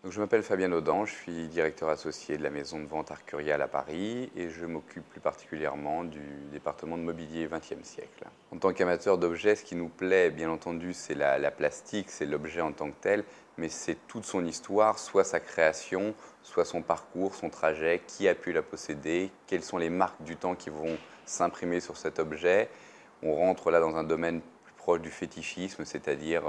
Donc, je m'appelle Fabien Audin, je suis directeur associé de la maison de vente Arcurial à Paris et je m'occupe plus particulièrement du département de mobilier XXe siècle. En tant qu'amateur d'objets, ce qui nous plaît, bien entendu, c'est la plastique, c'est l'objet en tant que tel, mais c'est toute son histoire, soit sa création, soit son parcours, son trajet, qui a pu la posséder, quelles sont les marques du temps qui vont s'imprimer sur cet objet. On rentre là dans un domaine plus proche du fétichisme, c'est-à-dire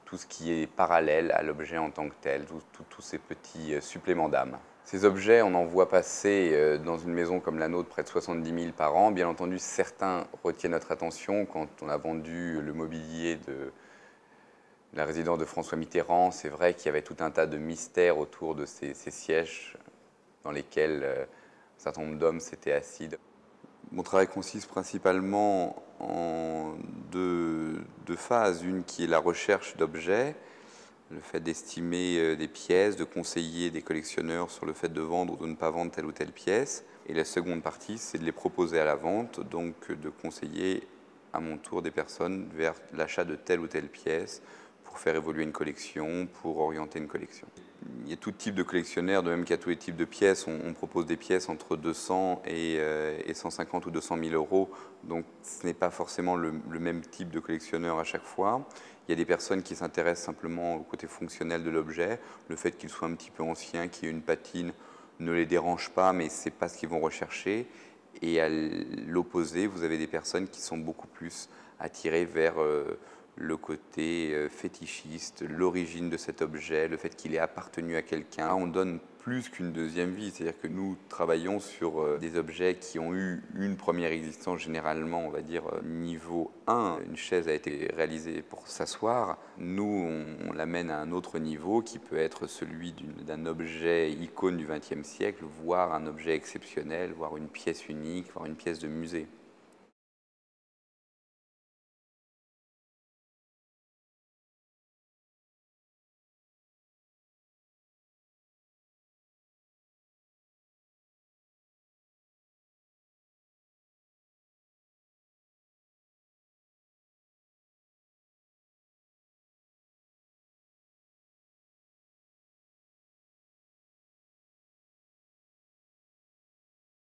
tout ce qui est parallèle à l'objet en tant que tel, tous ces petits suppléments d'âme. Ces objets, on en voit passer dans une maison comme la nôtre près de 70 000 par an. Bien entendu, certains retiennent notre attention. Quand on a vendu le mobilier de la résidence de François Mitterrand, c'est vrai qu'il y avait tout un tas de mystères autour de ces sièges dans lesquels un certain nombre d'hommes s'étaient assis. Mon travail consiste principalement en deux phases. Une qui est la recherche d'objets, le fait d'estimer des pièces, de conseiller des collectionneurs sur le fait de vendre ou de ne pas vendre telle ou telle pièce. Et la seconde partie, c'est de les proposer à la vente, donc de conseiller à mon tour des personnes vers l'achat de telle ou telle pièce pour faire évoluer une collection, pour orienter une collection. Il y a tout type de collectionneurs, de même qu'il y a tous les types de pièces. On propose des pièces entre 200 et 150 ou 200 000 euros. Donc ce n'est pas forcément le même type de collectionneur à chaque fois. Il y a des personnes qui s'intéressent simplement au côté fonctionnel de l'objet. Le fait qu'il soit un petit peu ancien, qu'il y ait une patine, ne les dérange pas, mais ce n'est pas ce qu'ils vont rechercher. Et à l'opposé, vous avez des personnes qui sont beaucoup plus attirées vers le côté fétichiste, l'origine de cet objet, le fait qu'il ait appartenu à quelqu'un. On donne plus qu'une deuxième vie, c'est-à-dire que nous travaillons sur des objets qui ont eu une première existence, généralement, on va dire niveau 1. Une chaise a été réalisée pour s'asseoir. Nous, on l'amène à un autre niveau qui peut être celui d'un objet icône du XXe siècle, voire un objet exceptionnel, voire une pièce unique, voire une pièce de musée.